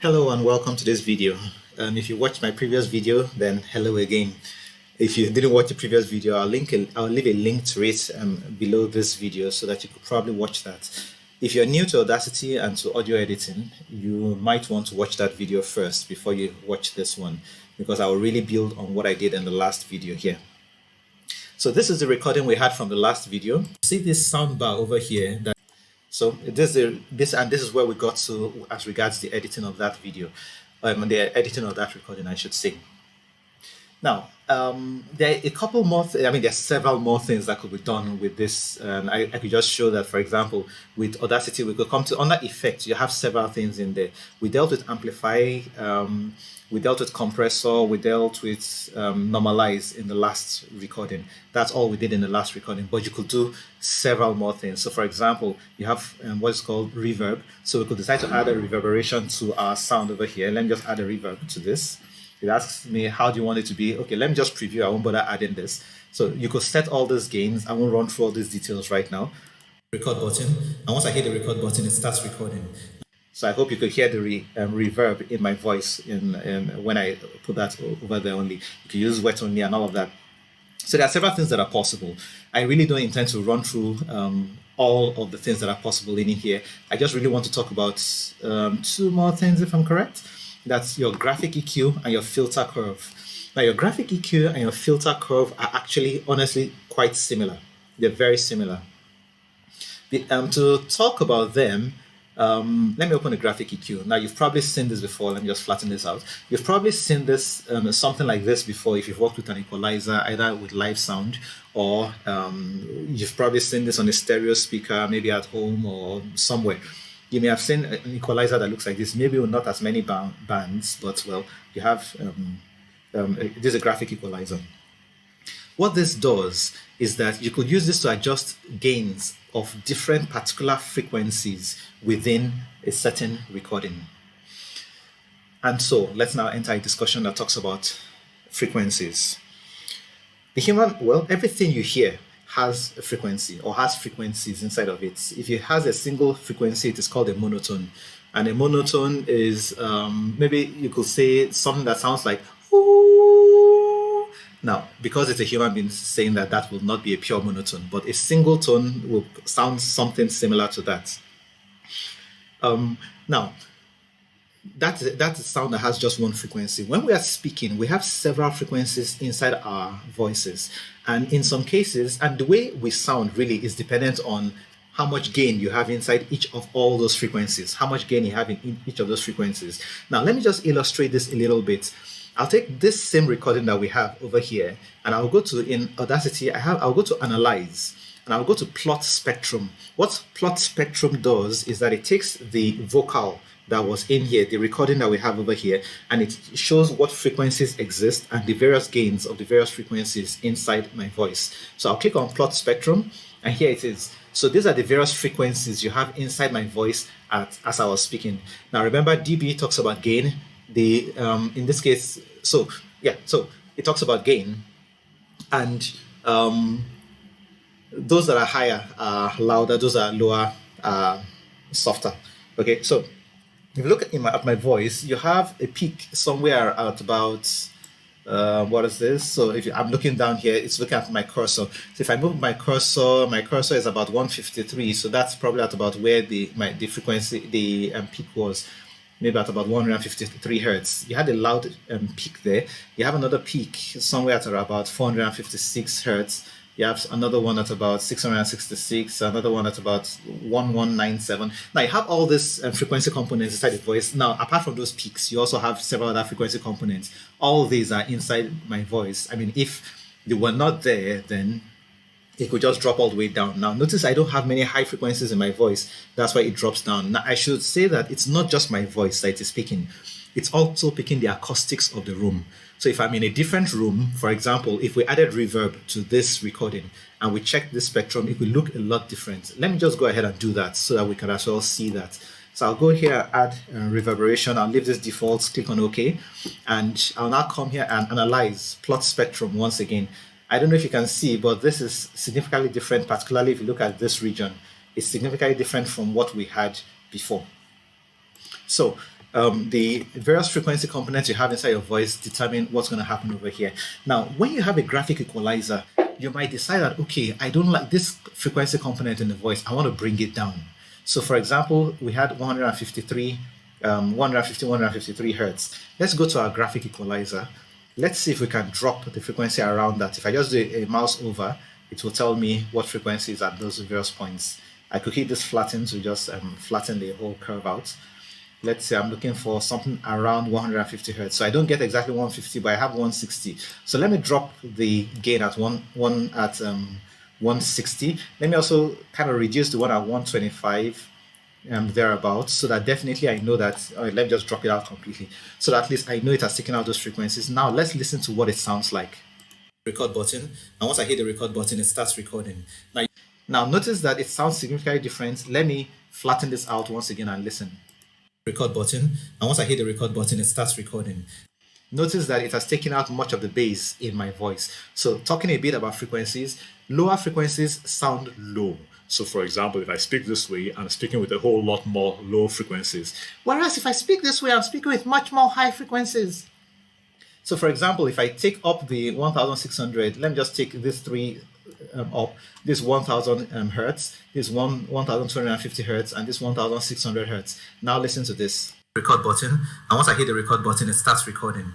Hello and welcome to this video. If you watched my previous video, then hello again. If you didn't watch the previous video, I'll leave a link to it below this video so that you could probably watch that. If you're new to Audacity and to audio editing, you might want to watch that video first before you watch this one, because I will really build on what I did in the last video here. So this is the recording we had from the last video. See this sound bar over here? So this is where we got to as regards the editing of that video, the editing of that recording, I should say. Now, there are a couple more. There's several more things that could be done with this. I could just show that, for example, with Audacity, we could come to under effects. You have several things in there. We dealt with amplify. We dealt with compressor, we dealt with normalize in the last recording. That's all we did in the last recording, but you could do several more things. So for example, you have what's called reverb. So we could decide to add a reverberation to our sound over here. Let me just add a reverb to this. It asks me, how do you want it to be? Okay, let me just preview. I won't bother adding this. So you could set all these gains. I won't run through all these details right now. Record button. And once I hit the record button, it starts recording. So I hope you could hear the reverb in my voice when I put that over there only. You can use wet only and all of that. So there are several things that are possible. I really don't intend to run through all of the things that are possible in here. I just really want to talk about two more things, if I'm correct. That's your graphic EQ and your filter curve. Now your graphic EQ and your filter curve are actually, honestly, quite similar. They're very similar. To talk about them, let me open the graphic EQ. Now you've probably seen this before. Let me just flatten this out. You've probably seen this something like this before if you've worked with an equalizer, either with live sound or you've probably seen this on a stereo speaker, maybe at home or somewhere. You may have seen an equalizer that looks like this, maybe not as many bands, but well, you have this is a graphic equalizer. What this does is that you could use this to adjust gains of different particular frequencies within a certain recording. And so let's now enter a discussion that talks about frequencies. Everything you hear has a frequency or has frequencies inside of it. If it has a single frequency, it is called a monotone. And a monotone is maybe you could say something that sounds like ooh. Now, because it's a human being saying that, that will not be a pure monotone, but a single tone will sound something similar to that. Now, that's a sound that has just one frequency. When we are speaking, we have several frequencies inside our voices. And in some cases, and the way we sound really is dependent on how much gain you have inside each of all those frequencies, how much gain you have in each of those frequencies. Now, let me just illustrate this a little bit. I'll take this same recording that we have over here, and I'll go to, in Audacity, I'll go to Analyze, and I'll go to Plot Spectrum. What Plot Spectrum does is that it takes the vocal that was in here, the recording that we have over here, and it shows what frequencies exist and the various gains of the various frequencies inside my voice. So I'll click on Plot Spectrum, and here it is. So these are the various frequencies you have inside my voice as I was speaking. Now remember, dB talks about gain. In this case, so it talks about gain, and those that are higher are louder, those that are lower are softer. Okay, so if you look at my voice, you have a peak somewhere at about what is this? So I'm looking down here, it's looking at my cursor. So if I move my cursor is about 153. So that's probably at about where the frequency, the peak was. Maybe at about 153 hertz. You had a loud peak there. You have another peak somewhere at about 456 hertz. You have another one at about 666, another one at about 1197. Now you have all these frequency components inside the voice. Now, apart from those peaks, you also have several other frequency components. All these are inside my voice. I mean, if they were not there, then it could just drop all the way down. Now, notice I don't have many high frequencies in my voice. That's why it drops down. Now, I should say that it's not just my voice that is speaking. It's also picking the acoustics of the room. So if I'm in a different room, for example, if we added reverb to this recording and we check this spectrum, it will look a lot different. Let me just go ahead and do that so that we can as well see that. So I'll go here, add reverberation. I'll leave this default, click on OK. And I'll now come here and analyze plot spectrum once again. I don't know if you can see, but this is significantly different, particularly if you look at this region. It's significantly different from what we had before. So the various frequency components you have inside your voice determine what's going to happen over here. Now, when you have a graphic equalizer, you might decide that, okay, I don't like this frequency component in the voice. I want to bring it down. So for example, we had 153, 153 hertz. Let's go to our graphic equalizer. Let's see if we can drop the frequency around that. If I just do a mouse over, it will tell me what frequency is at those various points. I could hit this flatten to just flatten the whole curve out. Let's say I'm looking for something around 150 hertz. So I don't get exactly 150, but I have 160. So let me drop the gain at 160. Let me also kind of reduce the one at 125 thereabouts, so that definitely I know that, let me just drop it out completely, so that at least I know it has taken out those frequencies. Now let's listen to what it sounds like. Record button, and once I hit the record button, it starts recording. Now notice that it sounds significantly different. Let me flatten this out once again and listen. Record button, and once I hit the record button, it starts recording. Notice that it has taken out much of the bass in my voice. So talking a bit about frequencies, lower frequencies sound low. So for example, if I speak this way, I'm speaking with a whole lot more low frequencies. Whereas if I speak this way, I'm speaking with much more high frequencies. So for example, if I take up the 1600, let me just take this three up, this 1000 hertz, this 1250 hertz, and this 1600 hertz. Now listen to this. Record button, and once I hit the record button, it starts recording.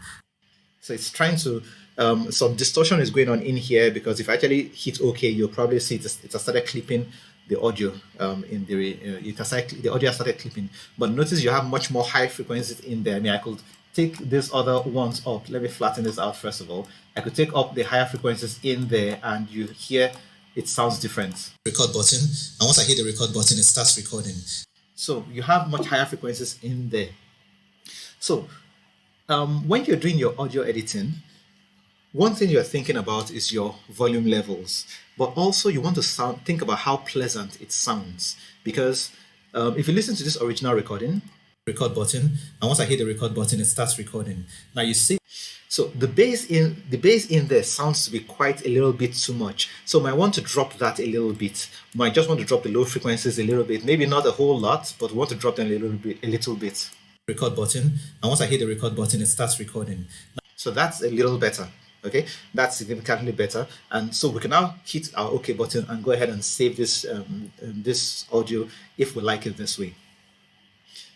So it's trying to, some distortion is going on in here, because if I actually hit OK, you'll probably see it has started clipping the audio the audio has started clipping. But notice you have much more high frequencies in there. I mean, I could take these other ones up. Let me flatten this out first of all. I could take up the higher frequencies in there, and you hear it sounds different. Record button, and once I hit the record button, it starts recording. So you have much higher frequencies in there. So when you're doing your audio editing, one thing you're thinking about is your volume levels, but also you want to think about how pleasant it sounds. Because if you listen to this original recording, record button, and once I hit the record button, it starts recording. Now you see, so the bass in there sounds to be quite a little bit too much. So I might want to drop that a little bit. Might just want to drop the low frequencies a little bit, maybe not a whole lot, but we want to drop them a little bit. Record button, and once I hit the record button, it starts recording. So that's a little better. Okay, that's significantly better. And so we can now hit our OK button and go ahead and save this this audio if we like it this way.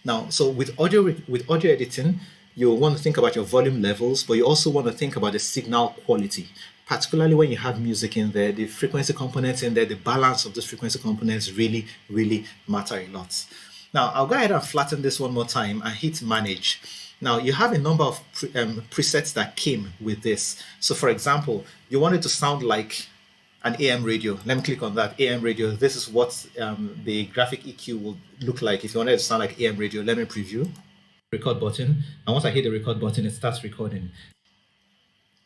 Now, so with audio editing, you want to think about your volume levels, but you also want to think about the signal quality. Particularly when you have music in there, the frequency components in there, the balance of those frequency components really, really matter a lot. Now, I'll go ahead and flatten this one more time and hit manage. Now, you have a number of presets that came with this. So for example, you want it to sound like an AM radio. Let me click on that, AM radio. This is what the graphic EQ will look like if you want it to sound like AM radio. Let me preview. Record button, and once I hit the record button, it starts recording.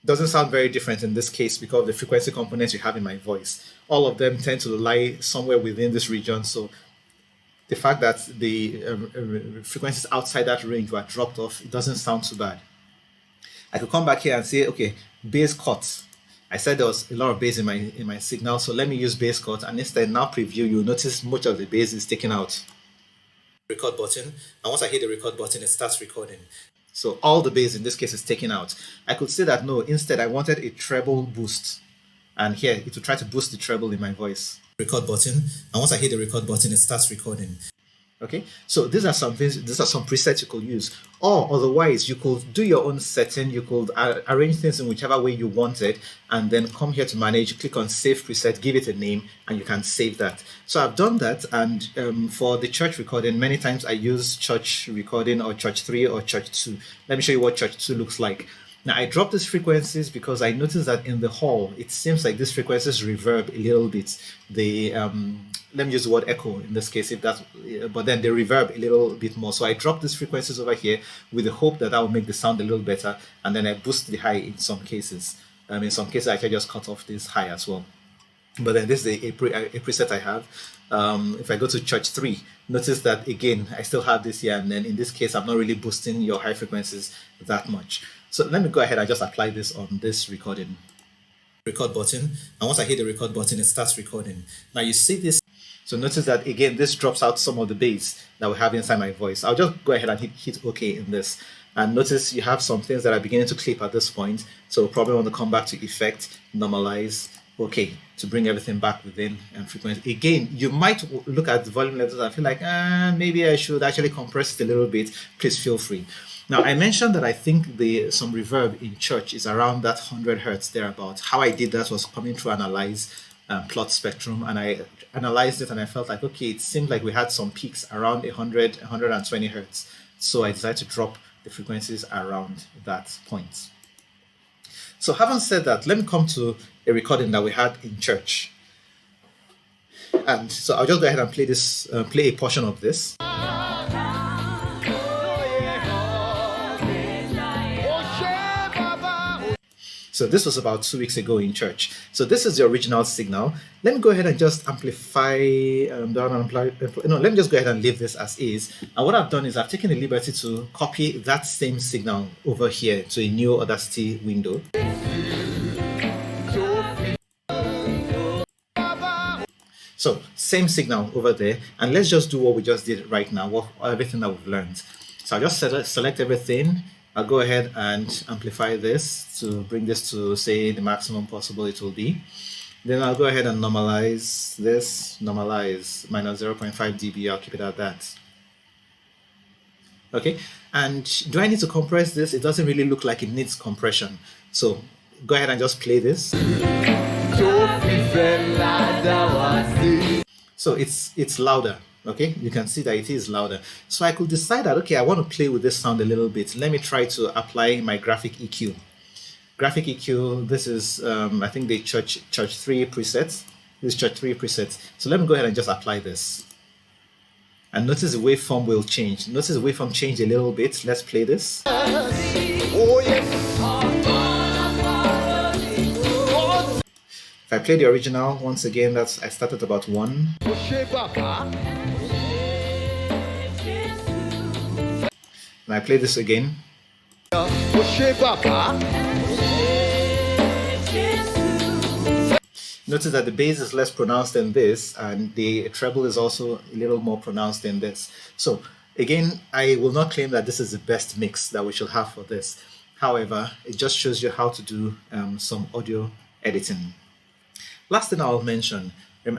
Doesn't sound very different in this case because of the frequency components you have in my voice. All of them tend to lie somewhere within this region, so the fact that the frequencies outside that range were dropped off, it doesn't sound too bad. I could come back here and say, okay, bass cut. I said there was a lot of bass in my signal, so let me use bass cut, and instead now preview, you'll notice much of the bass is taken out. Record button, and once I hit the record button, it starts recording. So all the bass in this case is taken out. I could say that no, instead I wanted a treble boost, and here it will try to boost the treble in my voice. Record button, and once I hit the record button, it starts recording. Okay, so these are some presets you could use, or otherwise you could do your own setting. You could arrange things in whichever way you want it, and then come here to manage, click on save preset, give it a name, and you can save that. So I've done that, and for the church recording, many times I use church recording or church 3 or church 2. Let me show you what church 2 looks like. Now I dropped these frequencies because I noticed that in the hall, it seems like these frequencies reverb a little bit. Let me use the word echo in this case, but then they reverb a little bit more. So I dropped these frequencies over here with the hope that will make the sound a little better, and then I boost the high in some cases. In some cases, I can just cut off this high as well. But then this is a preset I have. If I go to church 3, notice that again, I still have this here, and then in this case, I'm not really boosting your high frequencies that much. So let me go ahead and just apply this on this recording. Record button, and once I hit the record button, it starts recording. Now you see this. So notice that again, this drops out some of the bass that we have inside my voice. I'll just go ahead and hit OK in this. And notice you have some things that are beginning to clip at this point. So we'll probably want to come back to effect, normalize, OK, to bring everything back within frequency. Again, you might look at the volume levels and feel like, maybe I should actually compress it a little bit. Please feel free. Now, I mentioned that I think some reverb in church is around that 100 hertz thereabout. How I did that was coming through Analyze plot spectrum, and I analyzed it and I felt like, okay, it seemed like we had some peaks around 100, 120 hertz. So I decided to drop the frequencies around that point. So having said that, let me come to a recording that we had in church. And so I'll just go ahead and play this, play a portion of this. So this was about 2 weeks ago in church. So this is the original signal. Let me go ahead and just amplify, let me just go ahead and leave this as is. And what I've done is I've taken the liberty to copy that same signal over here to a new Audacity window. So same signal over there. And let's just do what we just did right now, everything that we've learned. So I'll just select everything. I'll go ahead and amplify this to bring this to, say, the maximum possible it will be. Then I'll go ahead and normalize this, normalize minus 0.5 dB. I'll keep it at that. Okay, and do I need to compress this? It doesn't really look like it needs compression. So go ahead and just play this. So it's louder. Okay, you can see that it is louder. So I could decide that, okay, I want to play with this sound a little bit. Let me try to apply my graphic EQ. Graphic EQ, this is, I think the Church 3 presets. This is Church 3 presets. So let me go ahead and just apply this. And notice the waveform will change. Notice the waveform changed a little bit. Let's play this. Oh, yes. If I play the original, once again, I started about 1. And I play this again. Notice that the bass is less pronounced than this, and the treble is also a little more pronounced than this. So again, I will not claim that this is the best mix that we should have for this. However, it just shows you how to do some audio editing. Last thing I'll mention,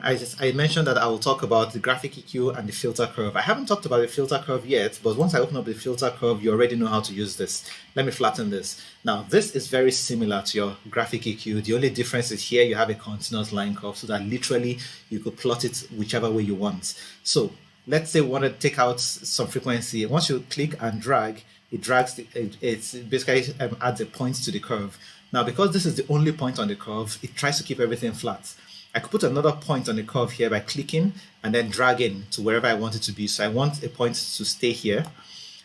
I mentioned that I will talk about the graphic EQ and the filter curve. I haven't talked about the filter curve yet, but once I open up the filter curve, you already know how to use this. Let me flatten this. Now, this is very similar to your graphic EQ. The only difference is here you have a continuous line curve, so that literally you could plot it whichever way you want. So let's say we want to take out some frequency. Once you click and drag, it drags, it basically adds a point to the curve. Now, because this is the only point on the curve, it tries to keep everything flat. I could put another point on the curve here by clicking and then dragging to wherever I want it to be. So I want a point to stay here.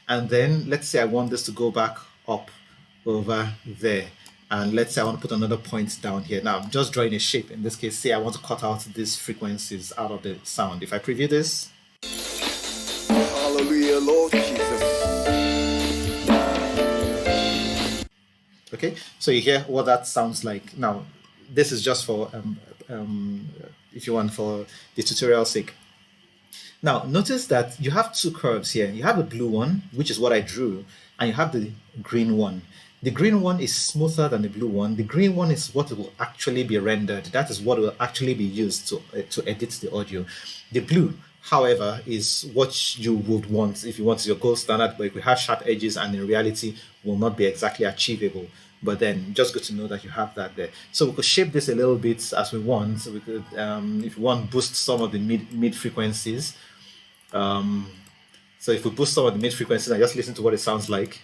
And then let's say I want this to go back up over there. And let's say I want to put another point down here. Now, I'm just drawing a shape. In this case, say I want to cut out these frequencies out of the sound. If I preview this. Hallelujah, Lord Jesus. Okay, so you hear what that sounds like. Now, this is just for, if you want, for the tutorial's sake. Now, notice that you have two curves here. You have the blue one, which is what I drew, and you have the green one. The green one is smoother than the blue one. The green one is what will actually be rendered. That is what will actually be used to edit the audio. The blue, however, is what you would want if you want your gold standard, but if we have sharp edges and in reality will not be exactly achievable. But then just good to know that you have that there. So we could shape this a little bit as we want. So we could, if we want, boost some of the mid frequencies. So if we boost some of the mid frequencies and just listen to what it sounds like.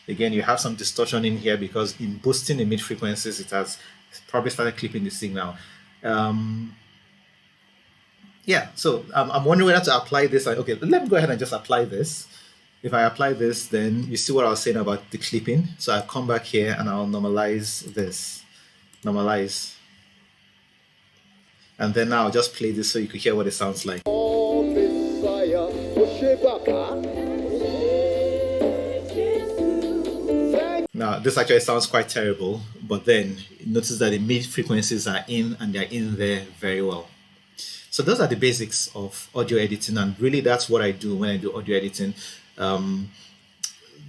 Again, you have some distortion in here because in boosting the mid frequencies, it has probably started clipping the signal. Yeah, so I'm wondering whether to apply this. Okay, let me go ahead and just apply this. If I apply this, then you see what I was saying about the clipping. So I'll come back here and I'll normalize this. Normalize. And then now I'll just play this so you can hear what it sounds like. Now, this actually sounds quite terrible, but then Notice that the mid frequencies are in, and they're in there very well. So those are the basics of audio editing, and really that's what I do when I do audio editing.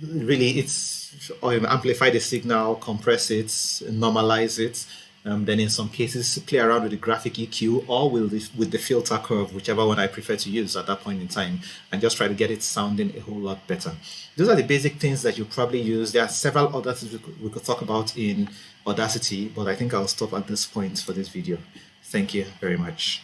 Really, it's amplify the signal, compress it, normalize it. Then in some cases, play around with the graphic EQ or with the filter curve, whichever one I prefer to use at that point in time, and just try to get it sounding a whole lot better. Those are the basic things that you probably use. There are several other things we could talk about in Audacity, but I think I'll stop at this point for this video. Thank you very much.